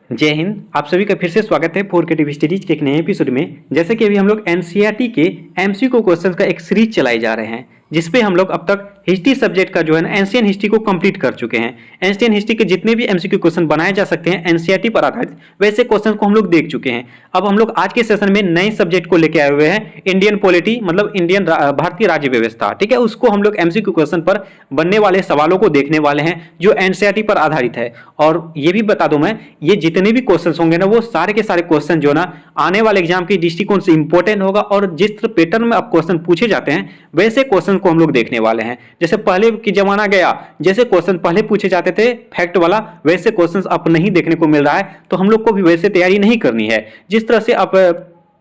जय हिंद। आप सभी का फिर से स्वागत है 4K टीवी स्टडीज के एक नए एपिसोड में। जैसे कि अभी हम लोग एनसीईआरटी के एमसीक्यू क्वेश्चंस का एक सीरीज चलाए जा रहे हैं, जिसपे हम लोग अब तक हिस्ट्री सब्जेक्ट का जो है ना एंशियंट हिस्ट्री को कंप्लीट कर चुके हैं। एंशियंट हिस्ट्री के जितने भी एमसीक्यू क्वेश्चन बनाए जा सकते हैं एनसीईआरटी पर आधारित, वैसे क्वेश्चन को हम लोग देख चुके हैं। अब हम लोग आज के सेशन में नए सब्जेक्ट को लेके आए हुए हैं, इंडियन पॉलिटी, मतलब इंडियन भारतीय राज्य व्यवस्था। ठीक है, उसको हम लोग एमसीक्यू क्वेश्चन पर बनने वाले सवालों को देखने वाले हैं जो एनसीईआरटी पर आधारित है। और ये भी बता दूं मैं, ये जितने भी क्वेश्चन होंगे ना, वो सारे के सारे क्वेश्चन जो ना आने वाले एग्जाम के दृष्टिकोण से इंपॉर्टेंट होगा। और जिस पैटर्न में अब क्वेश्चन पूछे जाते हैं वैसे क्वेश्चन को हम लोग देखने वाले हैं। जैसे पहले की जमाना गया, जैसे क्वेश्चन पहले पूछे जाते थे फैक्ट वाला, वैसे क्वेश्चन अब नहीं देखने को मिल रहा है। तो हम लोग को भी वैसे तैयारी नहीं करनी है। जिस तरह से अब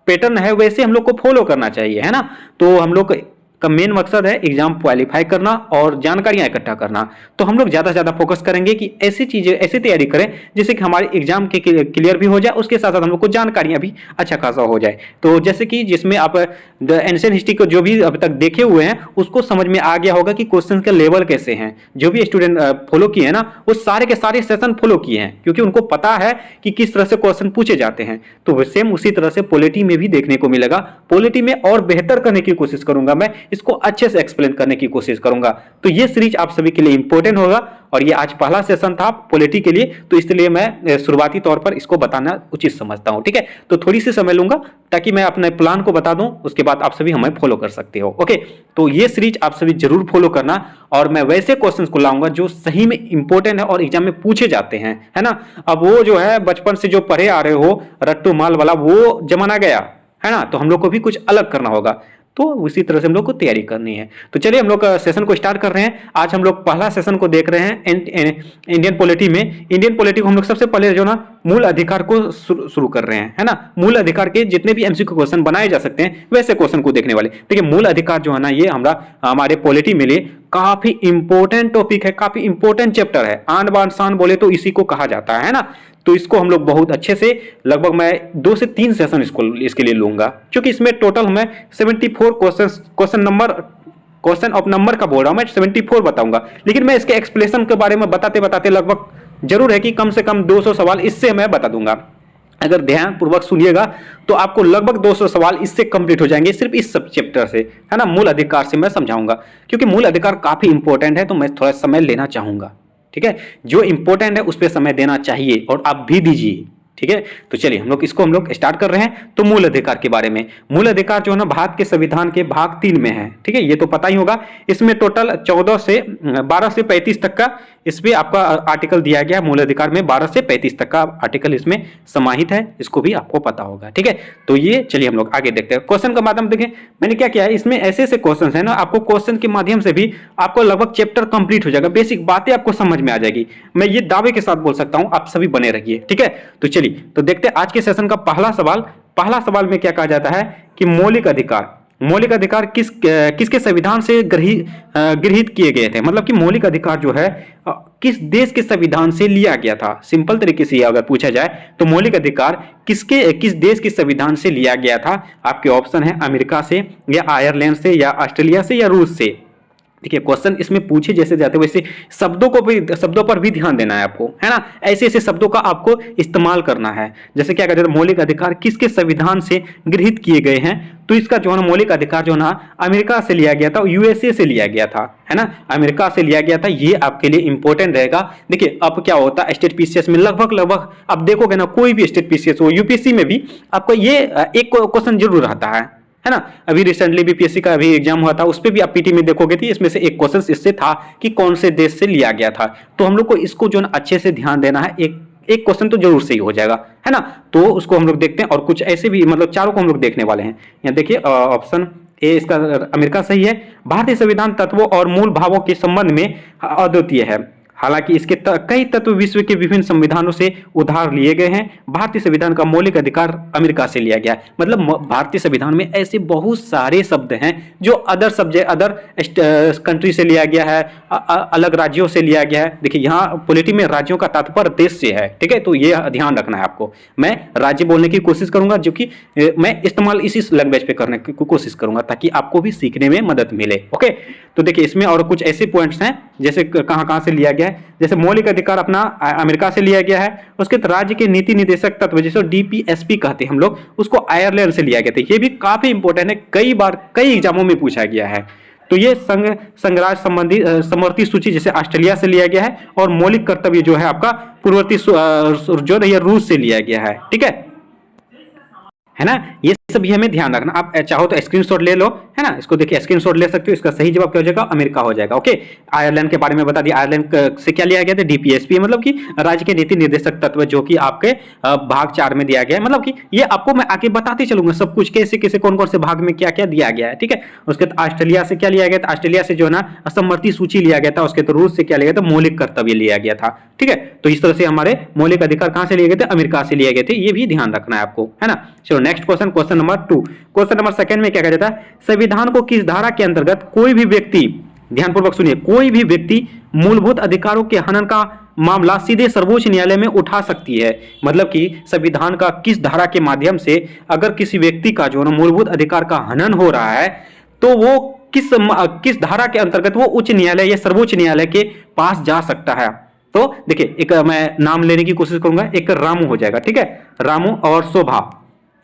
पैटर्न है वैसे हम लोग को फॉलो करना चाहिए, है ना। तो हम लोग का मेन मकसद है एग्जाम क्वालिफाई करना और जानकारियां इकट्ठा करना। तो हम लोग ज्यादा से ज्यादा फोकस करेंगे कि ऐसी चीजें, ऐसी तैयारी करें जिससे कि हमारे एग्जाम के क्लियर भी हो जाए, उसके साथ साथ हम लोग को जानकारियां भी अच्छा खासा हो जाए। तो जैसे कि जिसमें आप एंशिएंट हिस्ट्री को जो भी अभी तक देखे हुए हैं उसको समझ में आ गया होगा कि क्वेश्चन का लेवल कैसे हैं। जो भी स्टूडेंट फॉलो किए हैं ना, वो सारे के सारे सेशन फॉलो किए हैं, क्योंकि उनको पता है कि किस तरह से क्वेश्चन पूछे जाते हैं। तो सेम उसी तरह से पॉलिटी में भी देखने को मिलेगा। पॉलिटी में और बेहतर करने की कोशिश करूंगा, मैं इसको अच्छे से एक्सप्लेन करने की कोशिश करूंगा। तो ये सीरीज आप सभी के लिए इंपॉर्टेंट होगा। और ये आज पहला सेशन था पॉलिटी के लिए, तो इसलिए मैं शुरुआती तौर पर इसको बताना उचित समझता हूं। ठीक है, तो थोड़ी सी समय लूंगा ताकि मैं अपने प्लान को बता दूं, उसके बाद आप सभी हमें फॉलो कर सकते हो। ओके, तो ये सीरीज आप सभी जरूर फॉलो करना। और मैं वैसे क्वेश्चंस को लाऊंगा जो सही में इंपॉर्टेंट है और एग्जाम में पूछे जाते हैं, है ना। अब वो जो है बचपन से जो पढ़े आ रहे हो रट्टू माल वाला, वो जमाना गया, है ना। तो हम लोग को भी कुछ अलग करना होगा। तो उसी तरह से हम लोग को तैयारी करनी है। तो चलिए हम लोग सेशन को स्टार्ट कर रहे हैं। आज हम लोग पहला सेशन को देख रहे हैं इंडियन पॉलिटी में। इंडियन पॉलिटी को हम लोग सबसे पहले जो ना मूल अधिकार को शुरू कर रहे हैं, है ना। मूल अधिकार के जितने भी एमसीक्यू क्वेश्चन बनाए जा सकते हैं वैसे क्वेश्चन को देखने वाले। देखिए, मूल अधिकार जो है ना, ये हमारे पॉलिटी में लिए काफी इंपॉर्टेंट टॉपिक है, काफी इंपॉर्टेंट चैप्टर है। आन बान शान बोले तो इसी को कहा जाता है ना। तो इसको हम लोग बहुत अच्छे से, लगभग मैं 2 से 3 सेशन इसके लिए लूंगा, क्योंकि इसमें टोटल मैं 74 क्वेश्चन ऑफ नंबर का बोल रहा हूं, मैं 74 बताऊंगा। लेकिन मैं इसके एक्सप्लेनेशन के बारे में बताते बताते लगभग जरूर है कि कम से कम 200 सवाल इससे मैं बता दूंगा। अगर ध्यान पूर्वक सुनिएगा तो आपको लगभग 200 सवाल इससे कंप्लीट हो जाएंगे, सिर्फ इस सब चैप्टर से, है ना। मूल अधिकार से मैं समझाऊंगा, क्योंकि मूल अधिकार काफी इंपॉर्टेंट है। तो मैं थोड़ा समय लेना चाहूंगा, ठीक है। जो इंपॉर्टेंट है उस पर समय देना चाहिए और आप भी दीजिए, ठीक है। तो चलिए हम लोग स्टार्ट कर रहे हैं। तो मूल अधिकार के बारे में, मूल अधिकार जो है ना भारत के संविधान के भाग 3 में है, ठीक है। ये तो पता ही होगा। इसमें टोटल 12 से 35 तक का इसमें आपका आर्टिकल दिया गया। मूल अधिकार में 12 से 35 तक का आर्टिकल इसमें समाहित है, इसको भी आपको पता होगा, ठीक है। तो ये चलिए हम लोग आगे देखते हैं। क्वेश्चन का माध्यम देखें, मैंने क्या किया है, इसमें ऐसे ऐसे क्वेश्चन है ना, आपको क्वेश्चन के माध्यम से भी आपको लगभग चैप्टर कंप्लीट हो जाएगा, बेसिक बातें आपको समझ में आ जाएगी। मैं ये दावे के साथ बोल सकता हूं, आप सभी बने रहिए, ठीक है। तो चलिए तो देखते हैं आज के सेशन का पहला सवाल। पहला सवाल में क्या कहा जाता है कि मौलिक अधिकार किसके संविधान से गृहीत किए गए थे। मतलब कि मौलिक अधिकार जो है किस देश के संविधान से लिया गया था। सिंपल तरीके से अगर पूछा जाए तो मौलिक अधिकार किस देश के संविधान से लिया गया था। आपके ऑप्शन है अमेरिका से, या आयरलैंड से, या ऑस्ट्रेलिया से, या रूस से। देखिए, क्वेश्चन इसमें पूछे जैसे जाते वैसे शब्दों पर भी ध्यान देना है आपको, है ना। ऐसे ऐसे शब्दों का आपको इस्तेमाल करना है। जैसे क्या कहते हैं, मौलिक अधिकार किसके संविधान से गृहीत किए गए हैं। तो इसका जो है ना मौलिक अधिकार जो है ना अमेरिका से लिया गया था, यूएसए से लिया गया था, है ना। अमेरिका से लिया गया था। ये आपके लिए इंपॉर्टेंट रहेगा। देखिए, अब क्या होता है स्टेट पीसीएस में लगभग अब देखोगे ना, कोई भी स्टेट पीसीएस हो, यूपीएससी में भी आपको ये एक क्वेश्चन जरूर रहता है ना। अभी रिसेंटली बीपीएससी का अभी एग्जाम हुआ था, उस पर भी आप पीटी में देखोगे तो इसमें से एक क्वेश्चन इससे था कि कौन से देश से लिया गया था। तो हम लोग को इसको जो है अच्छे से ध्यान देना है। एक क्वेश्चन तो जरूर सही हो जाएगा, है ना। तो उसको हम लोग देखते हैं। और कुछ ऐसे भी, मतलब चारों को हम लोग देखने वाले हैं। यहाँ देखिए, ऑप्शन ए इसका अमेरिका सही है। भारतीय संविधान तत्वों और मूल भावों के संबंध में अद्वितीय है। हालांकि इसके कई तत्व विश्व के विभिन्न संविधानों से उधार लिए गए हैं। भारतीय संविधान का मौलिक अधिकार अमेरिका से लिया गया। मतलब भारतीय संविधान में ऐसे बहुत सारे शब्द हैं जो अदर कंट्री से लिया गया है, अलग राज्यों से लिया गया है। देखिए, यहाँ पॉलिटी में राज्यों का तात्पर्य देश से है, ठीक है। तो ये ध्यान रखना है आपको। मैं राज्य बोलने की कोशिश करूंगा, जो कि मैं इस्तेमाल इसी लैंग्वेज पे करने की कोशिश करूंगा, ताकि आपको भी सीखने में मदद मिले। ओके, तो देखिए इसमें और कुछ ऐसे पॉइंट्स हैं, जैसे कहां से लिया गया है। जैसे मौलिक अधिकार अपना अमेरिका से लिया गया है, उसके बाद राज्य के नीति निर्देशक तत्व जिसे डीपीएसपी कहते हैं हम लोग, उसको आयरलैंड से लिया गया था। ये भी काफी इंपॉर्टेंट है, कई बार कई एग्जामों में पूछा गया है। तो ये संघराज्य संबंधी समवर्ती सूची जैसे ऑस्ट्रेलिया से लिया गया है, और मौलिक कर्तव्य जो है आपका पूर्ववर्ती जो है रूस से लिया गया है। ठीक है ना, ये सभी हमें ध्यान रखना। आप चाहो तो स्क्रीनशॉट ले लो, है ना, इसको देखिए स्क्रीनशॉट ले सकते हो। इसका सही जवाब क्या हो जाएगा, अमेरिका हो जाएगा। ओके, आयरलैंड के बारे में बता दिया, आयरलैंड से क्या लिया गया था, डीपीएसपी, मतलब कि राज्य के नीति निर्देशक तत्व, जो कि आपके भाग 4 में दिया गया है। मतलब कि ये आपको मैं आगे बताते चलूंगा सब कुछ, कैसे कैसे कौन कौन से भाग में क्या क्या दिया गया है। ठीक है, उसके बाद ऑस्ट्रेलिया से क्या लिया गया था, ऑस्ट्रेलिया से जो है ना असमवर्ती सूची लिया गया था। उसके बाद रूस से क्या लिया गया था, मौलिक कर्तव्य लिया गया था। ठीक है, तो इस तरह से हमारे मौलिक अधिकार कहां से लिए गए थे, अमेरिका से लिए गए थे। ये भी ध्यान रखना है आपको, है ना। चलो next question, question number 2। Question number 2 में क्या कहा जाता है, संविधान को किस धारा के अंतर्गत कोई भी व्यक्ति, ध्यानपूर्वक सुनिए, कोई भी व्यक्ति मूलभूत अधिकारों के हनन का मामला सीधे सर्वोच्च न्यायालय में उठा सकती है। मतलब कि संविधान का किस धारा के माध्यम से अगर किसी व्यक्ति का जो है मूलभूत अधिकार का हनन हो रहा है, तो वो किस धारा के अंतर्गत वो उच्च न्यायालय या सर्वोच्च न्यायालय के पास जा सकता है। तो देखिए, एक मैं नाम लेने की कोशिश करूंगा, एक रामू हो जाएगा। ठीक है, रामू और शोभा।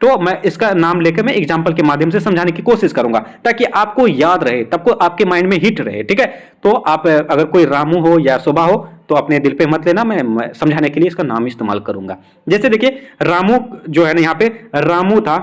तो मैं इसका नाम लेकर मैं एग्जांपल के माध्यम से समझाने की कोशिश करूंगा, ताकि आपको याद रहे, तब को आपके माइंड में हिट रहे। ठीक है, तो आप अगर कोई रामू हो या शोभा हो तो अपने दिल पे मत लेना, मैं समझाने के लिए इसका नाम इस्तेमाल करूंगा। जैसे देखिए, रामू जो है ना, यहाँ पे रामू था,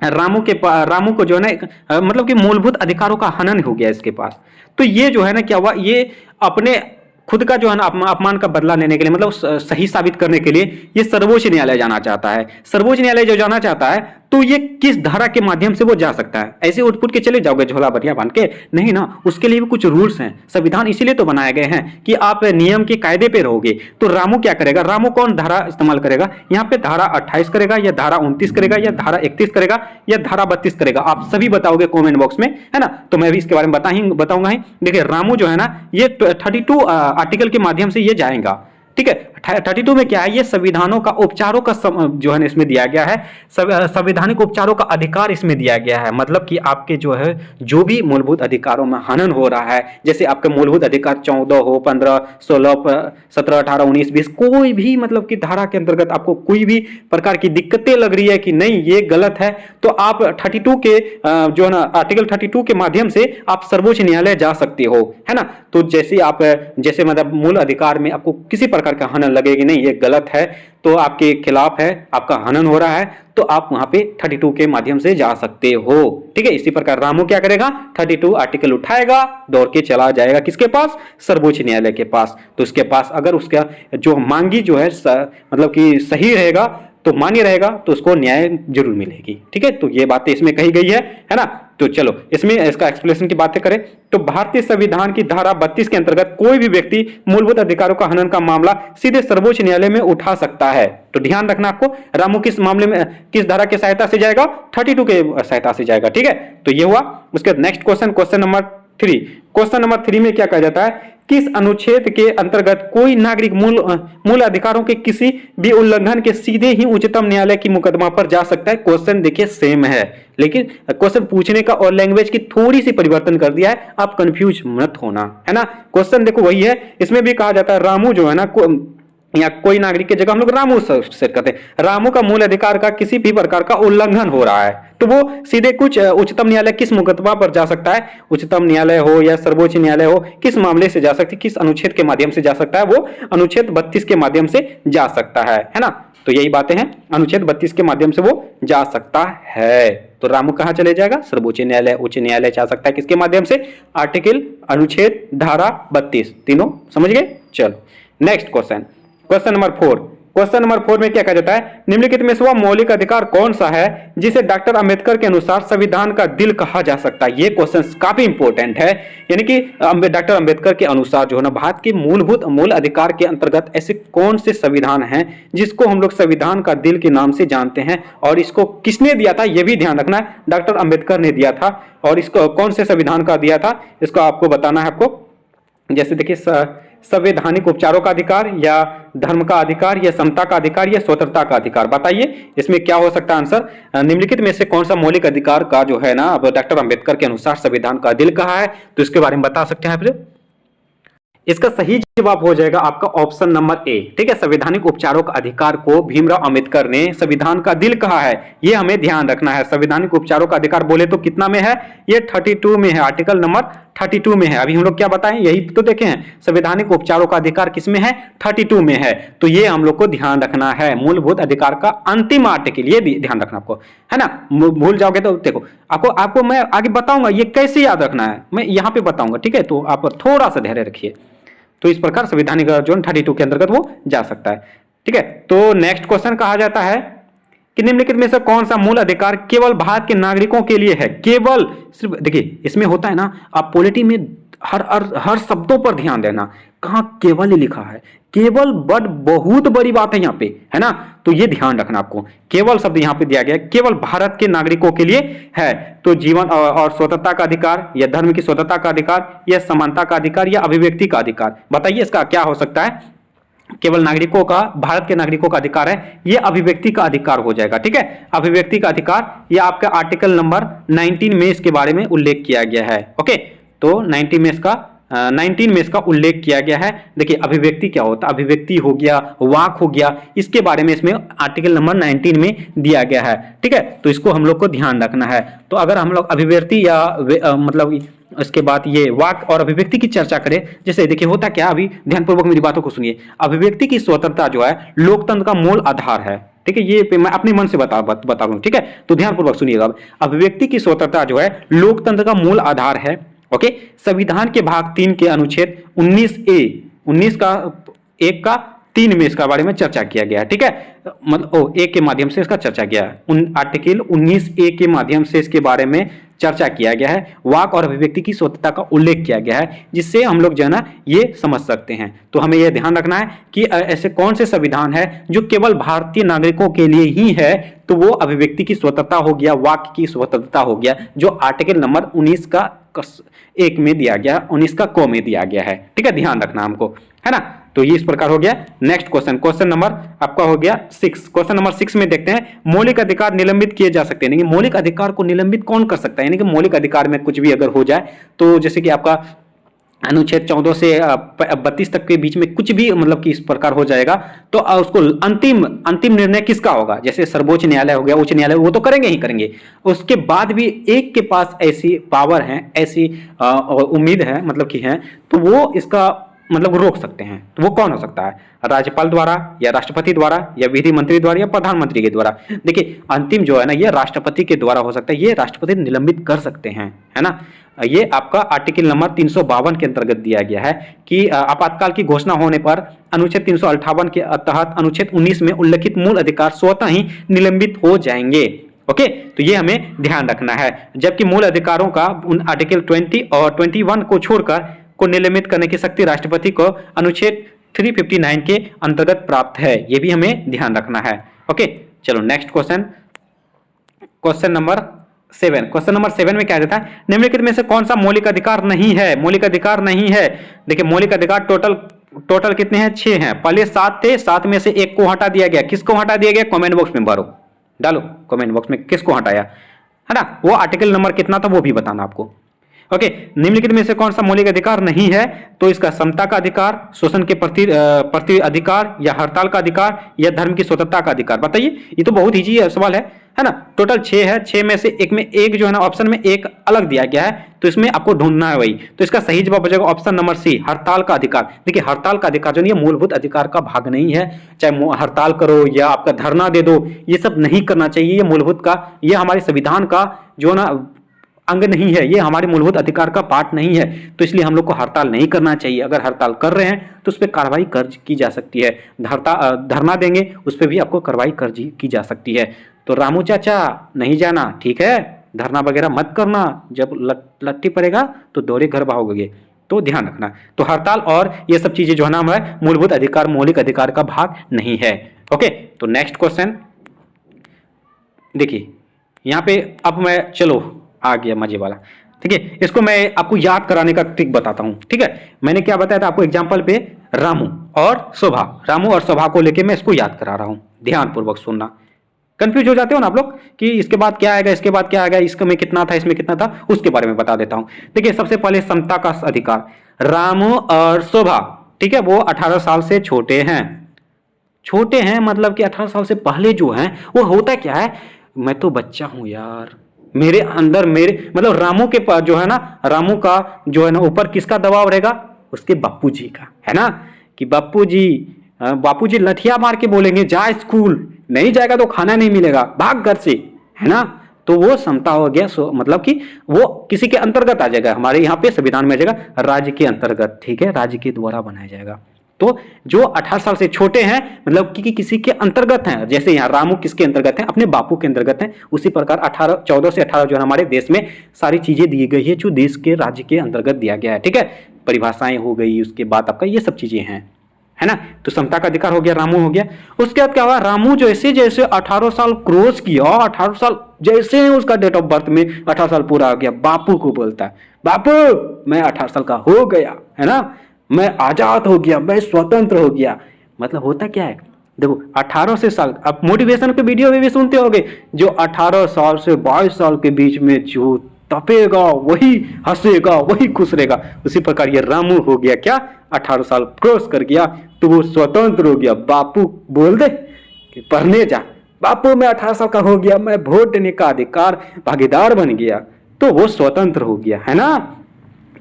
रामू को जो है ना मतलब कि मूलभूत अधिकारों का हनन हो गया इसके पास। तो ये जो है ना क्या हुआ, ये अपने खुद का जो है ना अपमान का बदला लेने के लिए, मतलब सही साबित करने के लिए ये सर्वोच्च न्यायालय जाना चाहता है। सर्वोच्च न्यायालय जो जाना चाहता है, तो ये किस धारा के माध्यम से वो जा सकता है। ऐसे उठपुट के चले जाओगे झोला बढ़िया बांध के, नहीं ना, उसके लिए भी कुछ रूल्स हैं। संविधान इसीलिए तो बनाए गए हैं कि आप नियम के कायदे पे रहोगे। तो रामू क्या करेगा, रामू कौन धारा इस्तेमाल करेगा, यहाँ पे धारा 28 करेगा, या धारा 29 करेगा, या धारा 31 करेगा, या धारा 32 करेगा। आप सभी बताओगे कॉमेंट बॉक्स में, है ना। तो मैं भी इसके बारे में बताऊंगा ही। देखिए, रामू जो है ना, ये 32 आर्टिकल के माध्यम से ये जाएगा। ठीक है, 32 में क्या है, ये संविधानों का उपचारों का जो है इसमें दिया गया है, संवैधानिक उपचारों का अधिकार इसमें दिया गया है। मतलब कि आपके जो है जो भी मूलभूत अधिकारों में हनन हो रहा है, जैसे आपके मूलभूत अधिकार 14 हो, 15, 16, 17, 18, 19, 20, कोई भी मतलब कि धारा के अंतर्गत आपको कोई भी प्रकार की दिक्कतें लग रही है कि नहीं ये गलत है, तो आप 32 के जो है ना आर्टिकल 32 के माध्यम से आप सर्वोच्च न्यायालय जा सकते हो, है ना। तो जैसे मतलब मूल अधिकार में आपको किसी प्रकार का हनन लगेगी, नहीं ये गलत है, तो आपके खिलाफ है, आपका हनन हो रहा है, तो आप वहां पे 32 के माध्यम से जा सकते हो। ठीक है, इसी प्रकार रामू क्या करेगा, 32 आर्टिकल उठाएगा, दौड़ के चला जाएगा किसके पास, सर्वोच्च न्यायालय के पास। तो उसके पास अगर उसका जो मांगी जो है मतलब कि सही रहेगा, तो मान्य रहेगा, तो उसको न्याय जरूर मिलेगी। ठीक है, तो ये बातें इसमें कही गई है ना। तो चलो इसमें इसका एक्सप्लेनेशन की बातें करें, तो भारतीय संविधान की धारा 32 के अंतर्गत कोई भी व्यक्ति मूलभूत अधिकारों का हनन का मामला सीधे सर्वोच्च न्यायालय में उठा सकता है। तो ध्यान रखना आपको, रामू किस मामले में किस धारा की सहायता से जाएगा, 32 के सहायता से जाएगा। ठीक है, तो ये हुआ। उसके next question, question number 3। Question number 3 में क्या कहा जाता है, किस अनुच्छेद के अंतर्गत कोई नागरिक मूल अधिकारों के किसी भी उल्लंघन के सीधे ही उच्चतम न्यायालय की मुकदमा पर जा सकता है। क्वेश्चन देखिए सेम है, लेकिन क्वेश्चन पूछने का और लैंग्वेज की थोड़ी सी परिवर्तन कर दिया है, आप कंफ्यूज मत होना, है ना। क्वेश्चन देखो वही है, इसमें भी कहा जाता है रामू जो है ना, या कोई नागरिक की जगह हम लोग रामू सेट करते हैं, रामू का मूल अधिकार का किसी भी प्रकार का उल्लंघन हो रहा है, तो वो सीधे कुछ उच्चतम न्यायालय किस मुकदमा पर जा सकता है, उच्चतम न्यायालय हो या सर्वोच्च न्यायालय हो, किस मामले से जा सकती है, किस अनुच्छेद के माध्यम से जा सकता है, वो अनुच्छेद 32 के माध्यम से जा सकता है ना। तो यही बातें हैं, अनुच्छेद 32 के माध्यम से वो जा सकता है। तो रामू कहां चले जाएगा, सर्वोच्च न्यायालय, उच्च न्यायालय जा सकता है किसके माध्यम से, आर्टिकल, अनुच्छेद, धारा 32, तीनों समझ गए। चलो next question, question number 4। Question number 4 में क्या कहा जाता है, निम्नलिखित में से वह मौलिक अधिकार कौन सा है जिसे डॉक्टर अंबेडकर के अनुसार संविधान का दिल कहा जा सकता है। ये क्वेश्चन काफी इंपॉर्टेंट है, यानी कि डॉक्टर अंबेडकर के अनुसार जो है ना भारत के मूल अधिकार के अंतर्गत ऐसे कौन से संविधान हैं जिसको हम लोग संविधान का दिल के नाम से जानते हैं, और इसको किसने दिया था ये भी ध्यान रखना है, डॉक्टर अंबेडकर ने दिया था। और इसको कौन से संविधान का दिया था, इसको आपको बताना है आपको। जैसे देखिए, संवैधानिक उपचारों का अधिकार, या धर्म का अधिकार, या समता का अधिकार, या स्वतंत्रता का अधिकार, बताइए इसमें क्या हो सकता है आंसर। निम्नलिखित में से कौन सा मौलिक अधिकार का जो है ना अब डॉक्टर अंबेडकर के अनुसार संविधान का दिल कहा है, तो इसके बारे में बता सकते हैं आप। इसका सही जवाब हो जाएगा आपका ऑप्शन नंबर ए। ठीक है, संवैधानिक उपचारों का अधिकार को भीमराव अंबेडकर ने संविधान का दिल कहा है, ये हमें ध्यान रखना है। संवैधानिक उपचारों का अधिकार बोले तो कितना में है, ये 32 में है, आर्टिकल नंबर 32 में है। अभी हम लोग क्या बताएं, यही तो देखे हैं, संवैधानिक उपचारों का अधिकार किसमें है, 32 में है। तो ये हम लोग को ध्यान रखना है, मूलभूत अधिकार का अंतिम आर्टिकल, ये ध्यान रखना आपको, है ना। भूल जाओगे तो देखो आपको मैं आगे बताऊंगा ये कैसे याद रखना है, मैं यहां पे बताऊंगा। ठीक है, तो आप थोड़ा सा धैर्य रखिए। तो इस प्रकार संवैधानिक जो 32 के अंतर्गत वो जा सकता है। ठीक है, तो नेक्स्ट क्वेश्चन कहा जाता है कि निम्नलिखित में से कौन सा मूल अधिकार केवल भारत के नागरिकों के लिए है। केवल, सिर्फ देखिए इसमें होता है ना, आप पॉलिटी में हर शब्दों पर ध्यान देना, कहां केवल ही लिखा है, केवल बट बहुत बड़ी बात है यहाँ पे, है ना। तो ये ध्यान रखना आपको, केवल शब्द यहाँ पे दिया गया है, केवल भारत के नागरिकों के लिए है। तो जीवन और स्वतंत्रता का अधिकार, या धर्म की स्वतंत्रता का अधिकार, या समानता का अधिकार, या अभिव्यक्ति का अधिकार, बताइए इसका क्या हो सकता है। केवल नागरिकों का, भारत के नागरिकों का अधिकार है, ये अभिव्यक्ति का अधिकार हो जाएगा। ठीक है, अभिव्यक्ति का अधिकार, ये आपका आर्टिकल नंबर 19 में इसके बारे में उल्लेख किया गया है। ओके, तो 19 में इसका उल्लेख किया गया है। देखिए अभिव्यक्ति क्या होता है, अभिव्यक्ति हो गया, वाक हो गया, इसके बारे में इसमें आर्टिकल नंबर 19 में दिया गया है। ठीक है, तो इसको हम लोग को ध्यान रखना है। तो अगर हम लोग अभिव्यक्ति या मतलब इसके बाद ये वाक और अभिव्यक्ति की चर्चा करें, जैसे देखिए होता क्या, अभी ध्यानपूर्वक मेरी बातों को सुनिए। अभिव्यक्ति की स्वतंत्रता जो है लोकतंत्र का मूल आधार है। ठीक है, ये मैं अपने मन से बता रहा हूं। ठीक है, तो ध्यानपूर्वक सुनिएगा। अभिव्यक्ति की स्वतंत्रता जो है लोकतंत्र का मूल आधार है। ओके, संविधान के भाग 3 के अनुच्छेद 19 का 1 का 3 में इसका बारे में चर्चा किया गया है। ठीक है, मतलब ए के माध्यम से इसका चर्चा किया है, आर्टिकल 19A के माध्यम से इसके बारे में चर्चा किया गया है। वाक और अभिव्यक्ति की स्वतंत्रता का उल्लेख किया गया है, जिससे हम लोग जो है ना ये समझ सकते हैं। तो हमें यह ध्यान रखना है कि ऐसे कौन से संविधान है जो केवल भारतीय नागरिकों के लिए ही है। तो वो अभिव्यक्ति की स्वतंत्रता हो गया, वाक की स्वतंत्रता हो गया, जो आर्टिकल नंबर 19 का 1 में दिया गया, 19 का क में दिया गया है। ठीक है, ध्यान रखना हमको, है ना। तो ये इस प्रकार हो गया। नेक्स्ट क्वेश्चन नंबर आपका हो गया 6। क्वेश्चन नंबर 6 में देखते हैं, मौलिक अधिकार निलंबित किए जा सकते हैं। यानी मौलिक अधिकार को निलंबित कौन कर सकता है, यानी कि मौलिक अधिकार में कुछ भी अगर हो जाए, तो जैसे कि आपका अनुच्छेद 14 से 32 तक के बीच में कुछ भी मतलब कि इस प्रकार हो जाएगा, तो उसको अंतिम निर्णय किसका होगा। जैसे सर्वोच्च न्यायालय हो गया, उच्च न्यायालय, वो तो करेंगे ही करेंगे। उसके बाद भी एक के पास ऐसी पावर है, ऐसी उम्मीद है, मतलब कि है, तो वो इसका मतलब रोक सकते हैं। तो वो कौन हो सकता है, राज्यपाल द्वारा, या राष्ट्रपति द्वारा, या विधि मंत्री द्वारा, या प्रधानमंत्री के द्वारा। देखिए अंतिम जो है ना, ये राष्ट्रपति के द्वारा हो सकता है, ये राष्ट्रपति निलंबित कर सकते हैं, है ना। ये आपका आर्टिकल नंबर 352 के अंतर्गत दिया गया है कि आपातकाल की घोषणा होने पर अनुच्छेद 358 के तहत अनुच्छेद 19 में उल्लेखित मूल अधिकार स्वतः ही निलंबित हो जाएंगे। ओके, तो ये हमें ध्यान रखना है। जबकि मूल अधिकारों का उन आर्टिकल 20 और 21 को छोड़कर को निलंबित करने की शक्ति राष्ट्रपति को अनुच्छेद 359 के अंतर्गत प्राप्त है, ये भी हमें ध्यान रखना है। ओके, चलो next question number 7। Question number 7 में क्या देता है, निम्नलिखित में से कौन सा मौलिक अधिकार नहीं है। मौलिक अधिकार नहीं है, देखिए मौलिक अधिकार टोटल कितने हैं, 6 हैं। पहले 7 थे, 7 में से 1 को हटा दिया गया। किसको हटा दिया गया, कमेंट बॉक्स में भरो, डालो कमेंट बॉक्स में किसको हटाया, है ना। वो आर्टिकल नंबर कितना था वो भी बताना आपको। ओके, निम्नलिखित में से कौन सा मौलिक अधिकार नहीं है, तो इसका समता का अधिकार, शोषण के प्रति अधिकार, या हड़ताल का अधिकार, या धर्म की स्वतंत्रता का अधिकार। बताइए, ये तो बहुत इजी सवाल है ना। टोटल 6 है, 6 में से एक जो है ना ऑप्शन में एक अलग दिया गया है, तो इसमें आपको ढूंढना है वही। तो इसका सही जवाब हो जाएगा ऑप्शन नंबर सी, हड़ताल का अधिकार। देखिए हड़ताल का अधिकार जो नहीं है, मूलभूत अधिकार का भाग नहीं है। चाहे हड़ताल करो या आपका धरना दे दो, ये सब नहीं करना चाहिए। ये मूलभूत का, ये हमारे संविधान का जो ना अंग नहीं है, ये हमारे मूलभूत अधिकार का पार्ट नहीं है। तो इसलिए हम लोग को हड़ताल नहीं करना चाहिए। अगर हड़ताल कर रहे हैं तो उस पर कार्रवाई की जा सकती है। धरना देंगे उस पर भी आपको कार्रवाई की जा सकती है। तो रामू चाचा नहीं जाना, ठीक है, धरना वगैरह मत करना, जब लट्टी पड़ेगा तो दौड़े घर भागोगे, तो ध्यान रखना। तो हड़ताल और ये सब चीजें जो है ना हमारे मूलभूत अधिकार, मौलिक अधिकार का भाग नहीं है। ओके, तो नेक्स्ट क्वेश्चन देखिए, यहाँ पे अब मैं चलो आ गया मजे वाला। ठीक है, इसको मैं आपको याद कराने का ट्रिक बताता हूं। ठीक है, मैंने क्या बताया था आपको एग्जांपल पे, रामू और शोभा को लेके मैं इसको याद करा रहा हूं। ध्यानपूर्वक सुनना, कंफ्यूज हो जाते हो ना आप लोग कि इसके बाद क्या आएगा, इसके बाद क्या आएगा, इसमें कितना था, इसमें कितना था, उसके बारे में बता देता हूं। देखिए सबसे पहले समता का अधिकार, रामू और शोभा, ठीक है, वो 18 साल से छोटे हैं। छोटे हैं मतलब कि 18 साल से पहले जो हैं वो होता क्या है, मैं तो बच्चा हूं यार, मेरे अंदर मेरे मतलब रामू के पास जो है ना, रामू का जो है ना ऊपर किसका दबाव रहेगा, उसके बापू जी का, है ना, कि बापू जी लठिया मार के बोलेंगे जा स्कूल, नहीं जाएगा तो खाना नहीं मिलेगा, भाग घर से, है ना। तो वो समता हो गया, मतलब कि वो किसी के अंतर्गत आ जाएगा, हमारे यहाँ पे संविधान में आ जाएगा राज्य के अंतर्गत, ठीक है, राज्य के द्वारा बनाया जाएगा। तो जो 18 साल से छोटे हैं मतलब कि किसी के अंतर्गत हैं, जैसे यहाँ रामू किसके अंतर्गत हैं, अपने बापू के अंतर्गत हैं, उसी प्रकार 14 से 18 जो है हमारे देश में सारी चीजें दी गई है जो देश के राज्य के अंतर्गत दिया गया है, ठीक है, परिभाषाएं हो गई, उसके बाद आपका ये सब चीजें हैं, है ना। तो समता का अधिकार हो गया, रामू हो गया। उसके बाद क्या हुआ, रामू जैसे जैसे 18 साल क्रॉस किया, 18 साल जैसे उसका डेट ऑफ बर्थ में 18 साल पूरा हो गया, बापू को बोलता है, बापू मैं 18 साल का हो गया, है ना, मैं आजाद हो गया, मैं स्वतंत्र हो गया। मतलब होता क्या है, देखो 18 से साल, अब मोटिवेशन के वीडियो में भी सुनते होंगे, जो 18 साल से 22 साल के बीच में जो तपेगा वही हंसेगा, वही खुश रहेगा। उसी प्रकार ये रामू हो गया क्या, 18 साल क्रॉस कर गया तो वो स्वतंत्र हो गया। बापू बोल दे कि पढ़ने जा, बापू मैं 18 साल का हो गया, मैं वोट देने का अधिकार भागीदार बन गया, तो वो स्वतंत्र हो गया, है ना।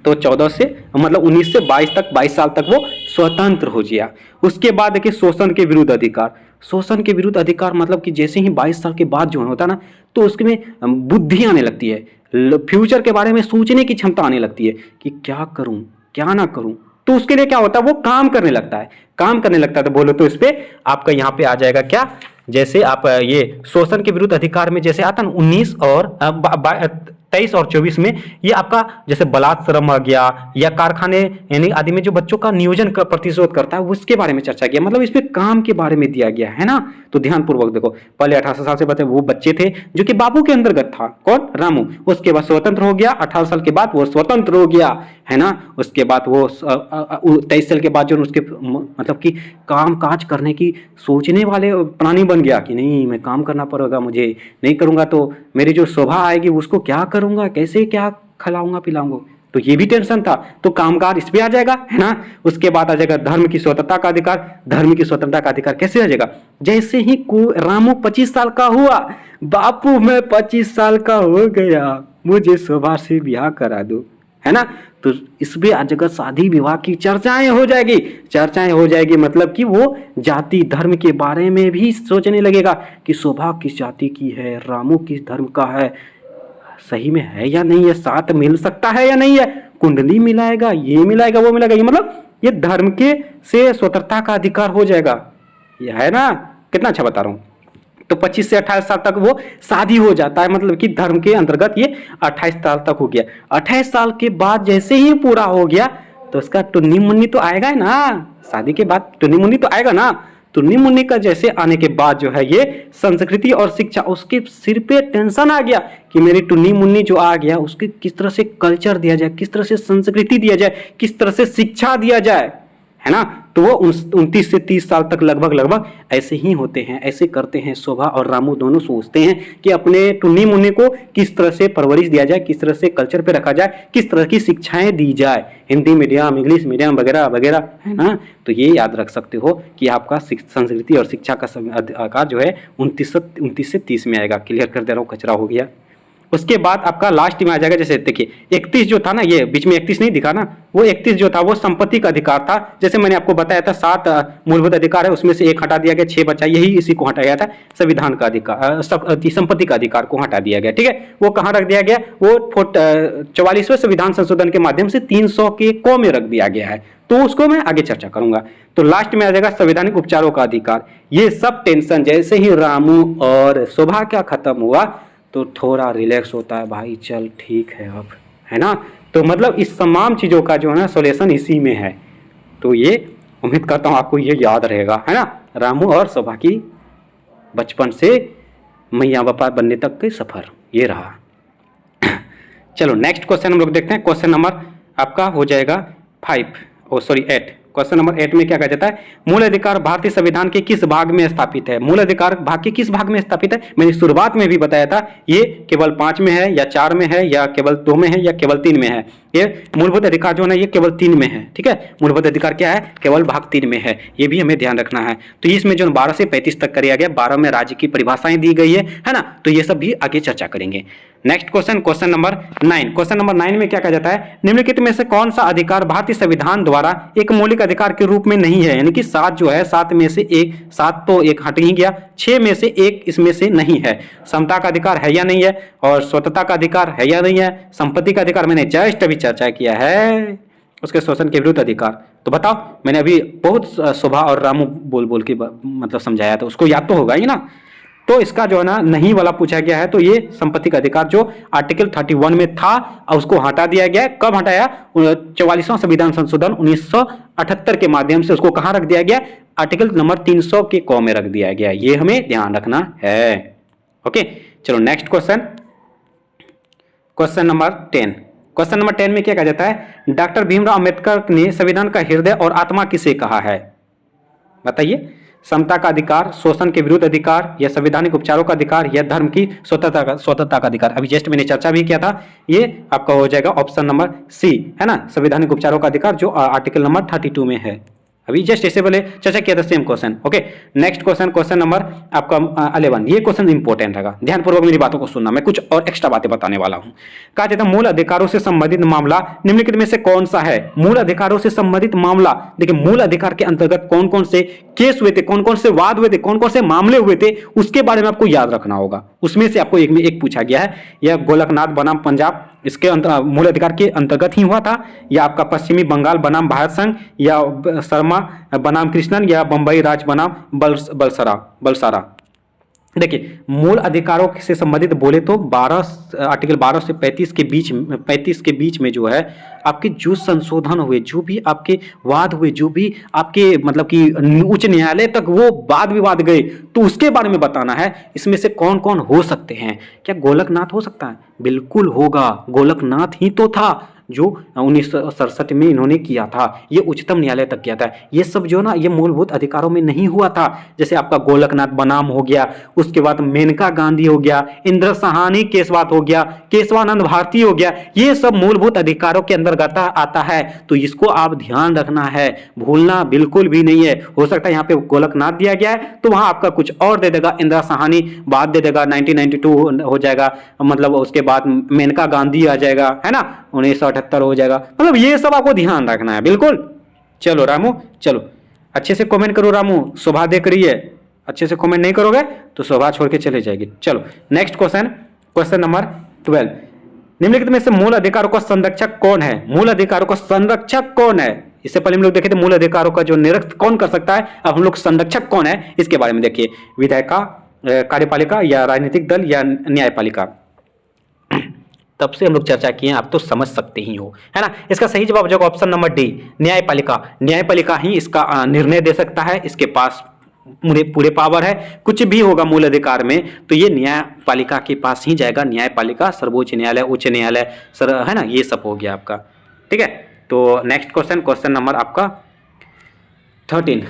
तो 14 से मतलब 19 से 22 तक, 22 साल तक वो स्वतंत्र हो गया। उसके बाद देखिए शोषण के विरुद्ध अधिकार, शोषण के विरुद्ध अधिकार मतलब कि जैसे ही 22 साल के बाद जो होता है ना, तो उसके में बुद्धि आने लगती है, फ्यूचर के बारे में सोचने की क्षमता आने लगती है कि क्या करूं क्या ना करूं। तो उसके लिए क्या होता है, वो काम करने लगता है, काम करने लगता है। तो बोलो तो इस पे आपका यहाँ पे आ जाएगा क्या, जैसे आप ये शोषण के विरुद्ध अधिकार में जैसे आता ना 19 और 23 और 24 में, ये आपका जैसे बलात् श्रम आ गया, या कारखाने यानी आदि में जो बच्चों का नियोजन का प्रतिशोध करता है उसके बारे में चर्चा किया, मतलब इसमें काम के बारे में दिया गया, है ना। तो ध्यान पूर्वक देखो, पहले 18 साल से बचे वो बच्चे थे जो कि बाबू के अंतर्गत था, कौन, रामू। उसके बाद स्वतंत्र हो गया, 18 साल के बाद वो स्वतंत्र हो गया, है ना। उसके बाद वो 23 साल के बाद जो उसके मतलब कि काम काज करने की सोचने वाले प्राणी बन गया कि नहीं मैं काम करना पड़ेगा, मुझे नहीं करूंगा तो मेरी जो शोभा आएगी उसको क्या करूंगा, कैसे क्या खिलाऊंगा पिलाऊंगा, तो ये भी टेंशन था। तो कामगार इस पे आ जाएगा, है ना। उसके बाद आ जाएगा धर्म की स्वतंत्रता का अधिकार। धर्म की स्वतंत्रता का अधिकार कैसे आ जाएगा, जैसे ही को रामू 25 साल का हुआ, बापू मैं 25 साल का हो गया, मुझे शोभा से ब्याह करा दो, है ना। तो इसमें आ जाएगा शादी विवाह की चर्चाएं हो जाएगी, चर्चाएं हो जाएगी, मतलब कि वो जाति धर्म के बारे में भी सोचने लगेगा कि शोभा किस जाति की है, रामू किस धर्म का है, सही में है या नहीं है, साथ मिल सकता है या नहीं है, कुंडली मिलाएगा, ये मिलाएगा वो मिलाएगा, ये मतलब ये धर्म के से स्वतंत्रता का अधिकार हो जाएगा, ये है ना। कितना अच्छा बता रहा हूं। तो 25 से 28 साल तक वो शादी हो जाता है, मतलब कि धर्म के अंतर्गत ये 28 साल तक हो गया। 28 साल के बाद जैसे ही पूरा हो गया तो उसका टुन्नी मुन्नी तो आएगा ना, शादी के बाद टुन्नी मुन्नी तो आएगा ना। टुन्नी मुन्नी का जैसे आने के बाद जो है ये संस्कृति और शिक्षा, उसके सिर पे टेंशन आ गया कि मेरी टुन्नी मुन्नी जो आ गया उसके किस तरह से कल्चर दिया जाए, किस तरह से संस्कृति दिया जाए, किस तरह से शिक्षा दिया जाए, है ना। तो वो 29 से 30 साल तक लगभग ऐसे ही होते हैं, ऐसे करते हैं। शोभा और रामू दोनों सोचते हैं कि अपने टुन्नी मुन्नी को किस तरह से परवरिश दिया जाए, किस तरह से कल्चर पे रखा जाए, किस तरह की शिक्षाएं दी जाए, हिंदी मीडियम, इंग्लिश मीडियम वगैरह वगैरह, है ना। तो ये याद रख सकते हो कि आपका संस्कृति और शिक्षा का आकार जो है 29 से 30 में आएगा। क्लियर कर दे रहा हूँ, कचरा हो गया। उसके बाद आपका लास्ट में आ जाएगा, जैसे देखिए 31 जो था ना, ये बीच में 31 नहीं दिखा ना, वो 31 जो था वो संपत्ति का अधिकार था। जैसे मैंने आपको बताया था 7 मूलभूत अधिकार है, उसमें से एक हटा दिया गया, 6 बचा, यही इसी को हटाया गया था, संविधान का अधिकार, संपत्ति का अधिकार को हटा दिया गया, ठीक है। वो कहाँ रख दिया गया, वो 44वें संविधान संशोधन के माध्यम से 300 के क में रख दिया गया है, तो उसको मैं आगे चर्चा करूंगा। तो लास्ट में आ जाएगा संवैधानिक उपचारों का अधिकार। ये सब टेंशन जैसे ही रामू और शोभा का खत्म हुआ तो थोड़ा रिलैक्स होता है, भाई चल ठीक है अब, है ना। तो मतलब इस तमाम चीज़ों का जो है ना सोल्यूशन इसी में है। तो ये उम्मीद करता हूँ आपको ये याद रहेगा, है ना। रामू और शोभा की बचपन से मैया बापा बनने तक के सफ़र ये रहा। चलो नेक्स्ट क्वेश्चन हम लोग देखते हैं। क्वेश्चन नंबर आपका हो जाएगा 8। क्वेश्चन नंबर 8 में क्या कहा जाता है, मूल अधिकार भारतीय संविधान के किस भाग में स्थापित है। मूल अधिकार भाग के किस भाग में स्थापित है, मैंने शुरुआत में भी बताया था, ये केवल 5 में है या 4 में है या केवल 2 में है या केवल 3 में है। ये मूलभूत अधिकार जो है ये केवल 3 में है, ठीक है। मूलभूत अधिकार क्या है, केवल भाग 3 में है, ये भी हमें ध्यान रखना है। तो इसमें जो 12 से 35 तक किया गया, 12 में राज्य की परिभाषाएं दी गई है ना, तो ये सब भी आगे चर्चा करेंगे। Next question, question number 9। Question number 9 में क्या कहा जाता है, निम्नलिखित में से कौन सा अधिकार भारतीय संविधान द्वारा एक मौलिक अधिकार के रूप में नहीं है। यानी कि 7 जो है, 7 में से एक, 7 तो एक हट ही गया, 6 में से एक इसमें से नहीं है। समता का अधिकार है या नहीं है, और स्वतंत्रता का अधिकार है या नहीं है, संपत्ति का अधिकार मैंने जस्ट अभी चर्चा किया है, उसके शोषण के विरुद्ध अधिकार। तो बताओ, मैंने अभी बहुत शोभा और रामू बोल बोल के मतलब समझाया था, उसको याद तो होगा ही ना। तो इसका जो है ना नहीं वाला पूछा गया है, तो ये संपत्ति का अधिकार जो आर्टिकल 31 में था, और उसको हटा दिया गया। कब हटाया, 44वां संविधान संशोधन 1978 के माध्यम से उसको कहां रख दिया गया, आर्टिकल नंबर 300 के क में रख दिया गया। ये हमें ध्यान रखना है। ओके, चलो next question, question number 10। Question number 10 में क्या कहा जाता है, डॉक्टर भीमराव अंबेडकर ने संविधान का हृदय और आत्मा किसे कहा है। बताइए, समता का अधिकार, शोषण के विरुद्ध अधिकार, या संवैधानिक उपचारों का अधिकार, या धर्म की स्वतंत्रता का अधिकार। अभी जस्ट मैंने चर्चा भी किया था, ये आपका हो जाएगा ऑप्शन नंबर सी, है ना, संवैधानिक उपचारों का अधिकार, जो आर्टिकल नंबर 32 में है। अभी जस्ट इससे पहले चर्चा किया था same question. Okay, next question, question number आपका 11। ये क्वेश्चन इंपॉर्टेंट रहेगा, ध्यानपूर्वक मेरी बातों को सुनना, मैं कुछ और एक्स्ट्रा बातें बताने वाला हूं। कहा जाता है, मूल अधिकारों से संबंधित मामला निम्नलिखित में से कौन सा है। मूल अधिकारों से संबंधित मामला, देखिए मूल अधिकार के अंतर्गत कौन कौन से केस हुए थे, कौन कौन से वाद हुए थे, कौन कौन से मामले हुए थे, उसके बारे में आपको याद रखना होगा। उसमें से आपको एक में एक पूछा गया है, यह गोलकनाथ बनाम पंजाब इसके मूल अधिकार के अंतर्गत ही हुआ था, या आपका पश्चिमी बंगाल बनाम भारत संघ, या शर्मा बनाम कृष्णन, या बंबई राज बनाम बलसारा। देखिए, मूल अधिकारों से संबंधित बोले तो आर्टिकल 12 से 35 के बीच में जो है आपके जो संशोधन हुए, जो भी आपके वाद हुए, जो भी आपके मतलब कि उच्च न्यायालय तक वो वाद विवाद गए, तो उसके बारे में बताना है। इसमें से कौन कौन हो सकते हैं। क्या गोलकनाथ हो सकता है, बिल्कुल होगा, गोलकनाथ ही तो था जो 1967 में इन्होंने किया था, ये उच्चतम न्यायालय तक किया था। ये सब जो ना, ये मूलभूत अधिकारों में नहीं हुआ था। जैसे आपका गोलकनाथ बनाम हो गया, उसके बाद मेनका गांधी हो गया, इंदिरा साहनी केसवात हो गया, केशवानंद भारती हो गया, ये सब मूलभूत अधिकारों के अंतर्गत आता है। तो इसको आप ध्यान रखना है, भूलना बिल्कुल भी नहीं है। हो सकता है यहाँ पे गोलकनाथ दिया गया है, तो वहां आपका कुछ और दे देगा, इंदिरा साहनी बाद दे देगा, 1992 हो जाएगा, मतलब उसके बाद मेनका गांधी आ जाएगा, है ना, 1978 हो जाएगा। मतलब ये सब आपको ध्यान रखना है, बिल्कुल। चलो रामू, चलो अच्छे से कमेंट करो रामू, शोभा देख रही है, अच्छे से कमेंट नहीं करोगे तो शोभा छोड़ के चले जाएगी। चलो नेक्स्ट क्वेश्चन, क्वेश्चन नंबर 12। निम्नलिखित में से मूल अधिकारों का संरक्षक कौन है। मूल अधिकारों का संरक्षक कौन है। इससे पहले हम लोग देखे थे मूल अधिकारों का जो निरीक्षण कौन कर सकता है, अब हम लोग संरक्षक कौन है इसके बारे में देखिए। विधायिका, कार्यपालिका, या राजनीतिक दल, या न्यायपालिका। तब से हम लोग चर्चा किए, आप तो समझ सकते ही हो, है ना। इसका सही जवाब हो जाएगा ऑप्शन नंबर डी, न्यायपालिका। न्यायपालिका ही इसका निर्णय दे सकता है, इसके पास पूरे पावर है। कुछ भी होगा मूल अधिकार में तो ये न्यायपालिका के पास ही जाएगा। न्यायपालिका, सर्वोच्च न्यायालय, उच्च न्यायालय, है ना, ये सब हो गया आपका, ठीक है। तो नेक्स्ट क्वेश्चन, क्वेश्चन नंबर आपका 13।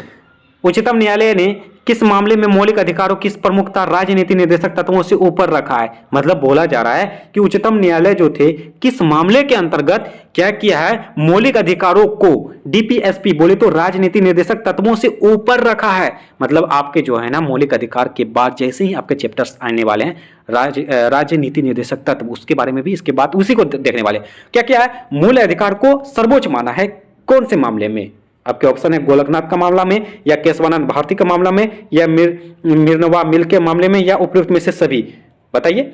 उच्चतम न्यायालय ने किस मामले में मौलिक अधिकारों की प्रमुखता राजनीति निर्देशक तत्वों से ऊपर रखा है। मतलब बोला जा रहा है कि उच्चतम न्यायालय जो थे किस मामले के अंतर्गत क्या किया है, मौलिक अधिकारों को डीपीएसपी बोले तो राजनीति निर्देशक तत्वों से ऊपर रखा है। मतलब आपके जो है ना मौलिक अधिकार के बाद जैसे ही आपके चैप्टर्स आने वाले हैं राजनीति निर्देशक तत्व, उसके बारे में भी इसके बाद उसी को देखने वाले। क्या क्या है, मूल अधिकार को सर्वोच्च माना है कौन से मामले में। आपके ऑप्शन है गोलकनाथ का मामला में, या केशवानंद भारती का मामला में, या मिर्नवा मिल के मामले में, या उपयुक्त में से सभी। बताइए।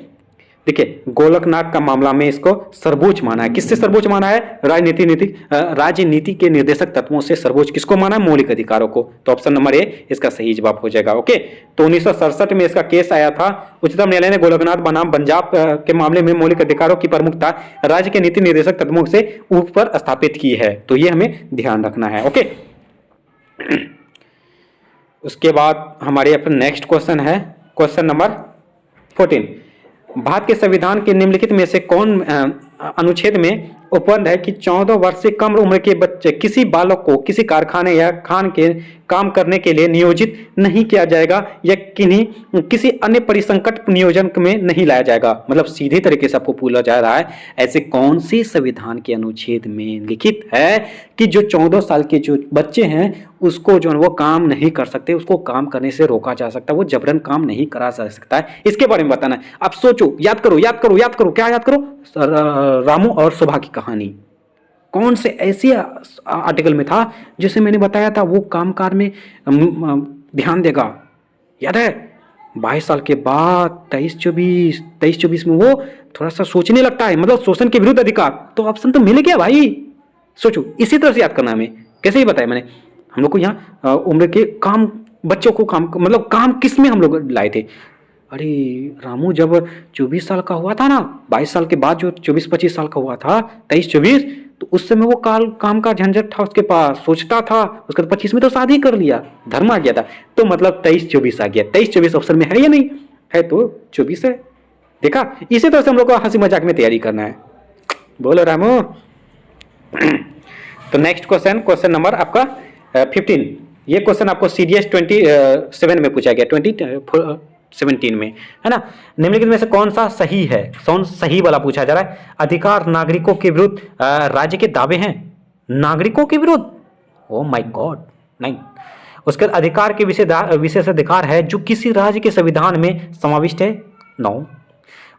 देखिए, गोलकनाथ का मामला में इसको सर्वोच्च माना है। किससे सर्वोच्च माना है, राजनीति के निर्देशक तत्वों से सर्वोच्च किसको माना है, मौलिक अधिकारों को। तो ऑप्शन नंबर ए इसका सही जवाब हो जाएगा। ओके, तो 1967 में इसका केस आया था। उच्चतम न्यायालय ने गोलकनाथ बनाम पंजाब के मामले में मौलिक अधिकारों की प्रमुखता राज्य के नीति निर्देशक तत्वों से ऊपर स्थापित की है। तो ये हमें ध्यान रखना है। ओके, उसके बाद हमारे अपना नेक्स्ट क्वेश्चन है क्वेश्चन नंबर 14। भारत के संविधान के निम्नलिखित में से कौन अनुच्छेद में उपबंध है कि 14 वर्ष से कम उम्र के बच्चे किसी बालक को किसी कारखाने या खान के काम करने के लिए नियोजित नहीं किया जाएगा या किसी अन्य परिसंकट नियोजन में नहीं लाया जाएगा। मतलब सीधे तरीके से आपको पूछा जा रहा है ऐसे कौन से संविधान के अनुच्छेद में लिखित है कि जो 14 साल के जो बच्चे हैं उसको जो है वो काम नहीं कर सकते, उसको काम करने से रोका जा सकता है, वो जबरन काम नहीं करा जा सकता है। इसके बारे में बताना है। आप सोचो, याद करो याद करो याद करो, क्या याद करो? रामू और सुभा की कहानी कौन से ऐसे आर्टिकल में था जिसे मैंने बताया था वो कामकाज में ध्यान देगा। याद है? 22 साल के बाद 23-24 में वो थोड़ा सा सोचने लगता है, मतलब शोषण के विरुद्ध अधिकार। तो ऑप्शन तो मिल गया भाई। सोचो, इसी तरह से याद करना हमें। कैसे ही बताया मैंने, हम लोग को यहाँ उम्र के काम, बच्चों को काम, मतलब काम किस में हम लोग लाए थे? अरे रामू जब 24 साल का हुआ था ना, 22 साल के बाद जो 24-25 साल का हुआ था, 23-24, तो उस समय वो काम का झंझट था उसके पास, सोचता था। उसके 25 में तो शादी कर लिया, धर्म आ गया था, तो मतलब 23-24 आ गया। 23-24 ऑप्शन में है या नहीं है? तो 24 है। देखा, इसी तरह से हम लोग को हंसी मजाक में तैयारी करना है। बोलो रामू। तो नेक्स्ट क्वेश्चन नंबर आपका 15। ये क्वेश्चन आपको सीडीएस 27 में पूछा गया, 2017 में, है ना। निम्नलिखित में से कौन सा सही है? कौन सही वाला पूछा जा रहा है? अधिकार नागरिकों के विरुद्ध राज्य के दावे हैं। नागरिकों के विरुद्ध? ओ माय गॉड, नहीं। उसके अधिकार के विशेष अधिकार है जो किसी राज्य के संविधान में समाविष्ट है। नो।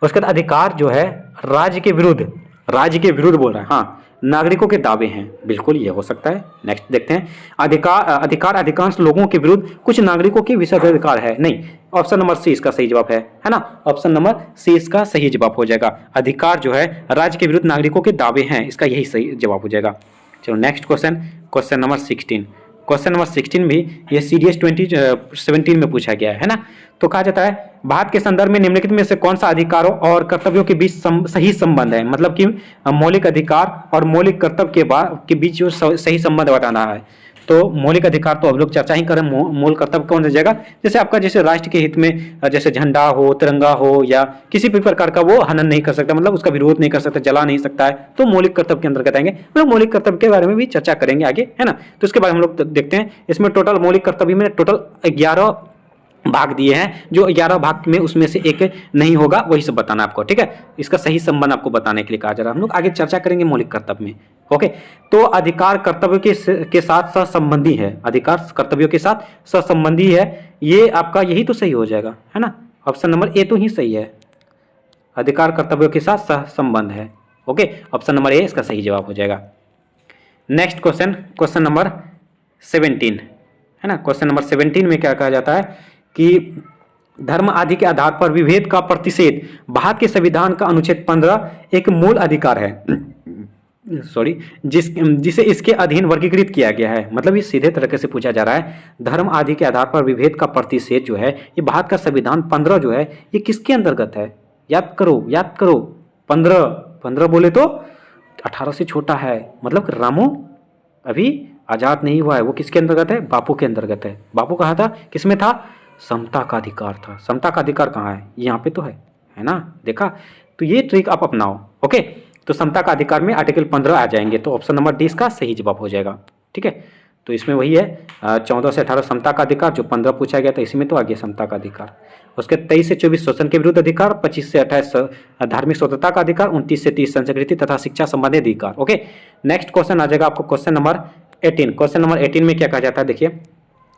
उसके अधिकार जो है राज्य के विरुद्ध बोल रहा है। हाँ, नागरिकों के दावे हैं, बिल्कुल ये हो सकता है। नेक्स्ट देखते हैं। अधिकार अधिकांश लोगों के विरुद्ध कुछ नागरिकों के विशेष अधिकार है। नहीं, ऑप्शन नंबर सी इसका सही जवाब है ना। ऑप्शन नंबर सी इसका सही जवाब हो जाएगा। अधिकार जो है राज्य के विरुद्ध नागरिकों के दावे हैं, इसका यही सही जवाब हो जाएगा। चलो next question number 16। Question number 16 भी ये सीडीएस 2017 में पूछा गया है ना। तो कहा जाता है भारत के संदर्भ में निम्नलिखित में से कौन सा अधिकारों और कर्तव्यों के बीच सही संबंध है? मतलब कि मौलिक अधिकार और मौलिक कर्तव्य के बीच जो सही संबंध बताना है। तो मौलिक अधिकार तो अब लोग चर्चा ही करें, मूल कर्तव्य कौन सा जगह? जैसे आपका जैसे राष्ट्र के हित में जैसे झंडा हो, तिरंगा हो, या किसी भी प्रकार का वो हनन नहीं कर सकता, मतलब उसका विरोध नहीं कर सकता, जला नहीं सकता है, तो मौलिक कर्तव्य के अंतर्गत आएंगे। मतलब मौलिक कर्तव्य के बारे में भी चर्चा करेंगे आगे, है ना। तो इसके बारे में हम लोग देखते हैं। इसमें टोटल मौलिक कर्तव्य में टोटल 11 भाग दिए हैं, जो 11 भाग में उसमें से एक नहीं होगा, वही सब बताना आपको, ठीक है। इसका सही संबंध आपको बताने के लिए कहा जा रहा है। हम लोग आगे चर्चा करेंगे मौलिक कर्तव्य में, ओके। तो अधिकार कर्तव्य के साथ सहसंबंधी है, अधिकार कर्तव्यों के साथ सहसंबंधी है, ये आपका यही तो सही हो जाएगा, है ना। ऑप्शन नंबर ए तो ही सही है, अधिकार कर्तव्यों के साथ सहसंबंध है, ओके। ऑप्शन नंबर ए इसका सही जवाब हो जाएगा। नेक्स्ट क्वेश्चन नंबर 17, है ना। क्वेश्चन नंबर 17 में क्या कहा जाता है कि धर्म आदि के आधार पर विभेद का प्रतिषेध भारत के संविधान का अनुच्छेद 15 एक मूल अधिकार है, सॉरी, जिसे इसके अधीन वर्गीकृत किया गया है। मतलब ये सीधे तरीके से पूछा जा रहा है, धर्म आदि के आधार पर विभेद का प्रतिषेध जो है ये भारत का संविधान 15 जो है ये किसके अंतर्गत है? याद करो 15 बोले तो 18 से छोटा है, मतलब रामू अभी आजाद नहीं हुआ है, वो किसके अंतर्गत है? बापू के अंतर्गत है। बापू कहा था, किसमें था? समता का अधिकार था। समता का अधिकार कहाँ है? यहाँ पे तो है ना। देखा, तो ये ट्रिक आप अपनाओ, ओके। तो समता का अधिकार में आर्टिकल 15 आ जाएंगे, तो ऑप्शन नंबर डी इसका सही जवाब हो जाएगा, ठीक है। तो इसमें वही है 14 से 18 समता का अधिकार, जो 15 पूछा गया था इसी में तो आ गया समता का अधिकार। उसके 23 से 24 शोषण के विरुद्ध अधिकार, 25 से 28 धार्मिक स्वतंत्रता का अधिकार, 29 से 30 संस्कृति तथा शिक्षा संबंधी अधिकार, ओके। नेक्स्ट क्वेश्चन आ जाएगा आपको क्वेश्चन नंबर 18। क्वेश्चन नंबर 18 में क्या कहा जाता है? देखिए,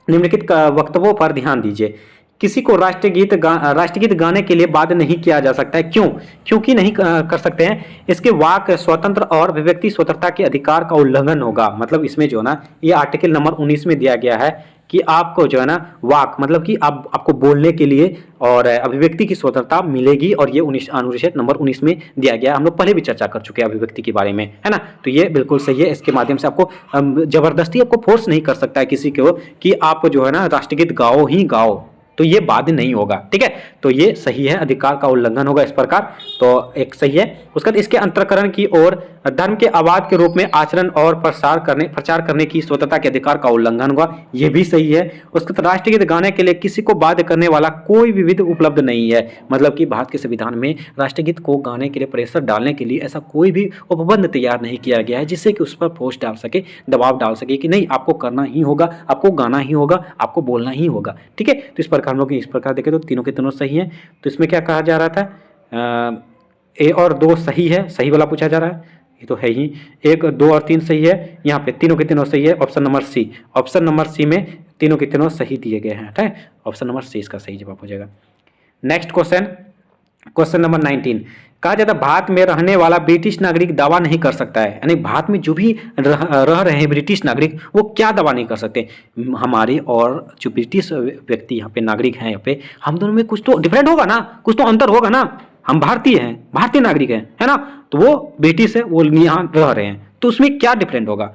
निम्नलिखित वक्तव्यों पर ध्यान दीजिए। किसी को राष्ट्रगीत गाने के लिए बाध्य नहीं किया जा सकता है। क्योंकि नहीं कर सकते हैं? इसके वाक स्वतंत्र और अभिव्यक्ति स्वतंत्रता के अधिकार का उल्लंघन होगा। मतलब इसमें जो है ना, ये आर्टिकल नंबर 19 में दिया गया है कि आपको जो है ना वाक, मतलब कि आपको बोलने के लिए और अभिव्यक्ति की स्वतंत्रता मिलेगी, और ये अनुच्छेद नंबर 19 में दिया गया। हम लोग पहले भी चर्चा कर चुके हैं अभिव्यक्ति के बारे में, है ना। तो ये बिल्कुल सही है। इसके माध्यम से आपको जबरदस्ती आपको फोर्स नहीं कर सकता है किसी को कि आप जो है ना राष्ट्रगीत गाओ ही गाओ, तो ये बाध्य नहीं होगा, ठीक है। तो ये सही है, अधिकार का उल्लंघन होगा इस प्रकार, तो एक सही है। उसके बाद इसके अंतरकरण की ओर धर्म के आवाज के रूप में आचरण और प्रचार करने की स्वतंत्रता के अधिकार का उल्लंघन होगा, ये भी सही है। उसके बाद राष्ट्रीय गीत गाने के लिए किसी को बाध्य करने वाला कोई भी विधि उपलब्ध नहीं है, मतलब कि भारत के संविधान में राष्ट्रीय गीत को गाने के लिए प्रेशर डालने के लिए ऐसा कोई भी उपबंध तैयार नहीं किया गया है जिससे कि उस पर फोर्स डाल सके, दबाव डाल सके कि नहीं आपको करना ही होगा, आपको गाना ही होगा, आपको बोलना ही होगा, ठीक है। तो इस प्रकार हम लोग इस प्रकार देखें तो तीनों के तीनों सही हैं। तो इसमें क्या कहा जा रहा था, ए और दो सही है, सही वाला पूछा जा रहा है, ये तो है ही। 1, 2 और 3 सही है, यहाँ पे तीनों के तीनों सही है। Option number C, option number C में तीनों के तीनों सही दिए गए हैं, ठीक है। ऑप्शन नंबर सी इसका सही जवाब हो जाएगा। नेक्स्ट क्वेश्चन, क्वेश्चन नंबर 19, कहा जाता है भारत में रहने वाला ब्रिटिश नागरिक दावा नहीं कर सकता है, यानी भारत में जो भी रह रहे हैं ब्रिटिश नागरिक वो क्या दावा नहीं कर सकते। हमारे और जो ब्रिटिश व्यक्ति यहाँ पे नागरिक हैं, यहाँ पे हम दोनों में कुछ तो डिफरेंट होगा ना, कुछ तो अंतर होगा ना। हम भारतीय हैं, भारतीय नागरिक हैं, है ना, तो वो ब्रिटिश है, वो यहाँ रह रहे हैं, तो उसमें क्या डिफरेंट होगा।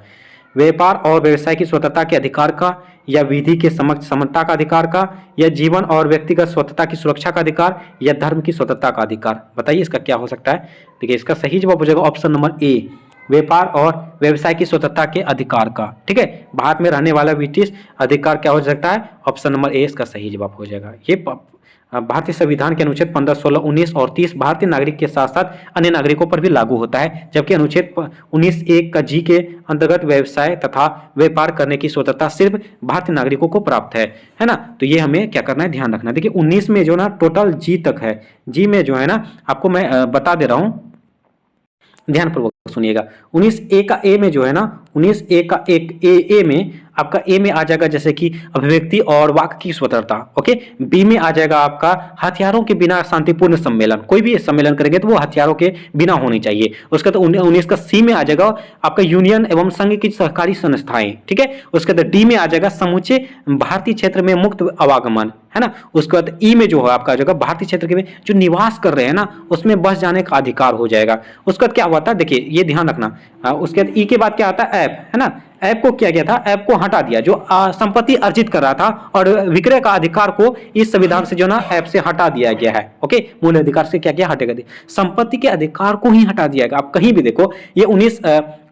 व्यापार और व्यवसाय की स्वतंत्रता के अधिकार का, या विधि के समक्ष समता का अधिकार का, या जीवन और व्यक्तिगत स्वतंत्रता की सुरक्षा का अधिकार, या धर्म की स्वतंत्रता का अधिकार। बताइए इसका क्या हो सकता है। देखिए इसका सही जवाब हो जाएगा ऑप्शन नंबर ए, व्यापार और व्यवसाय की स्वतंत्रता के अधिकार का, ठीक है। भारत में रहने वाला ब्रिटिश अधिकार क्या हो सकता है, ऑप्शन नंबर ए इसका सही जवाब हो जाएगा। ये भारतीय संविधान के अनुच्छेद 15, 16, 19 और 30 भारतीय नागरिक के साथ साथ अन्य नागरिकों पर भी लागू होता है, जबकि अनुच्छेद 19(1) का जी के अंतर्गत व्यवसाय तथा व्यापार करने की स्वतंत्रता सिर्फ भारतीय नागरिकों को प्राप्त है ना। तो ये हमें क्या करना है, ध्यान रखना है। देखिए 19 में जो ना टोटल जी तक है, जी में जो है ना आपको मैं बता दे रहा हूँ, ध्यानपूर्वक सुनिएगा। 19(a) का ए में जो है ना, 19(a) का एक ए में आपका ए में आ जाएगा जैसे कि अभिव्यक्ति और वाक की स्वतंत्रता, ओके। बी में आ जाएगा आपका हथियारों के बिना शांतिपूर्ण सम्मेलन, कोई भी सम्मेलन करेंगे तो वो हथियारों के बिना होनी चाहिए। उसका तो 19 का सी में आ जाएगा आपका यूनियन एवं संघ की सहकारी संस्थाएं, ठीक है। उसके बाद डी में आ जाएगा समूचे भारतीय क्षेत्र में मुक्त आवागमन, है ना। उसके बाद ई में जो है आपका आ जाएगा भारतीय क्षेत्र के जो निवास कर रहे हैं ना उसमें बस जाने का अधिकार हो जाएगा। उसके बाद क्या हुआ था, देखिए ये ध्यान रखना। उसके बाद ई के बाद क्या आता है, ऐप, है ना। ऐप को क्या किया था, ऐप को हटा दिया, जो संपत्ति अर्जित कर रहा था और विक्रय का अधिकार को इस संविधान से जो ना ऐप से हटा दिया गया है, ओके। मूल अधिकार से क्या किया, हटेगा, संपत्ति के अधिकार को ही हटा दिया गया। आप कहीं भी देखो ये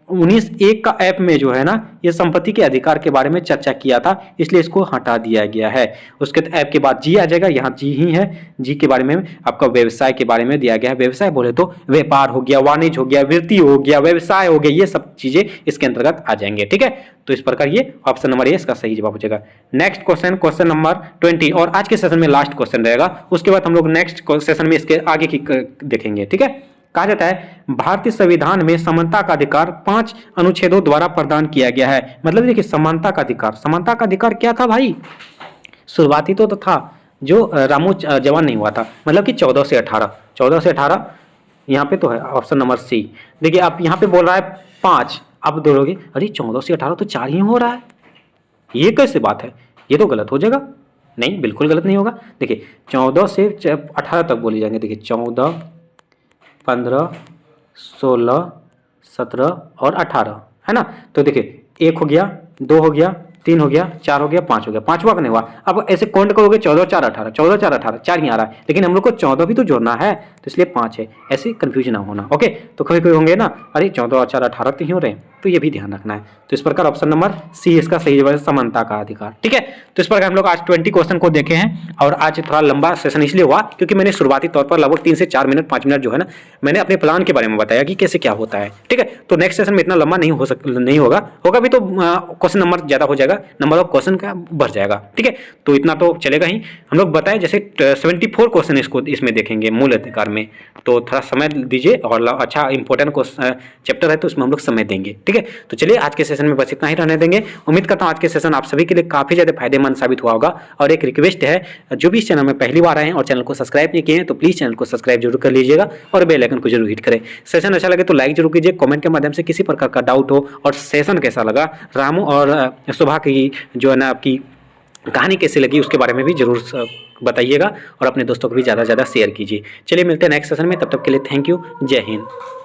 19(1) का ऐप में जो है ना ये संपत्ति के अधिकार के बारे में चर्चा किया था, इसलिए इसको हटा दिया गया है। उसके ऐप के बाद जी आ जाएगा, यहाँ जी ही है, जी के बारे में आपका व्यवसाय के बारे में दिया गया है। व्यवसाय बोले तो व्यापार हो गया, वाणिज्य हो गया, वृत्ति हो गया, व्यवसाय हो गया, ये सब चीजें इसके अंतर्गत आ जाएंगे, ठीक है। तो इस प्रकार ये ऑप्शन नंबर ए इसका सही जवाब हो जाएगा। नेक्स्ट क्वेश्चन, क्वेश्चन नंबर 20, और आज के सेशन में लास्ट क्वेश्चन रहेगा, उसके बाद हम लोग नेक्स्ट सेशन में इसके आगे की देखेंगे, ठीक है। कहा जाता है भारतीय संविधान में समानता का अधिकार 5 अनुच्छेदों द्वारा प्रदान किया गया है। मतलब देखिए समानता का अधिकार, समानता का अधिकार क्या था भाई, शुरुआती तो था जो रामू जवान नहीं हुआ था, मतलब कि 14 से 18 यहाँ पे तो है ऑप्शन नंबर सी। देखिए आप यहाँ पे बोल रहा है 5, आप बोलोगे अरे 14 से 18 तो 4 ही हो रहा है, ये कैसे बात है, ये तो गलत हो जाएगा। नहीं, बिल्कुल गलत नहीं होगा। देखिए 14 से 18 तक बोली जाएंगे। देखिए 14, 15, 16, 17 और 18, है ना। तो देखिए 1 हो गया, 2 हो गया, 3 हो गया, 4 हो गया, 5 हो गया, 5वां का नहीं हुआ। अब ऐसे काउंट करोगे 14, 4, 18, 14, 4, 18, 4 ही आ रहा है, लेकिन हम लोग को 14 भी तो जोड़ना है, तो इसलिए 5 है। ऐसे कंफ्यूजन ना होना, ओके। तो कभी कोई होंगे ना अरे 14 और 4, 18 तो ही हो रहे हैं, तो ये भी ध्यान रखना है। तो इस प्रकार ऑप्शन नंबर सी इसका सही जवाब है, समानता का अधिकार, ठीक है। तो इस प्रकार हम लोग आज 20 क्वेश्चन को देखे हैं, और आज थोड़ा लंबा सेशन इसलिए हुआ क्योंकि मैंने शुरुआती तौर पर लगभग 3 से 4 मिनट 5 मिनट जो है ना मैंने अपने प्लान के बारे में बताया कि कैसे क्या होता है, ठीक है। तो नेक्स्ट सेशन में इतना लंबा नहीं होगा भी तो क्वेश्चन नंबर ज्यादा हो जाएगा, नंबर ऑफ क्वेश्चन का बढ़ जाएगा, ठीक है। तो इतना तो चलेगा ही। हम लोग बताए जैसे 74 क्वेश्चन इसमें देखेंगे मूल अधिकार में, तो थोड़ा समय दीजिए, और अच्छा इंपॉर्टेंट चैप्टर है तो उसमें हम लोग समय देंगे, ठीक है। तो चलिए आज के सेशन में बस इतना ही रहने देंगे। उम्मीद करता हूँ आज के सेशन आप सभी के लिए काफी ज्यादा फायदेमंद साबित हुआ होगा। और एक रिक्वेस्ट है, जो भी इस चैनल में पहली बार आए हैं और चैनल को सब्सक्राइब नहीं किए हैं तो प्लीज चैनल को सब्सक्राइब जरूर कर लीजिएगा और बेल आइकन को जरूर हिट करें। सेशन अच्छा लगे तो लाइक जरूर कीजिए, कमेंट के माध्यम से किसी प्रकार का डाउट हो और सेशन कैसा लगा, रामू और सुभा की जो है ना आपकी कहानी कैसी लगी उसके बारे में भी जरूर बताइएगा, और अपने दोस्तों को भी ज़्यादा से ज़्यादा शेयर कीजिए। चलिए मिलते हैं नेक्स्ट सेशन में, तब तक के लिए थैंक यू, जय हिंद।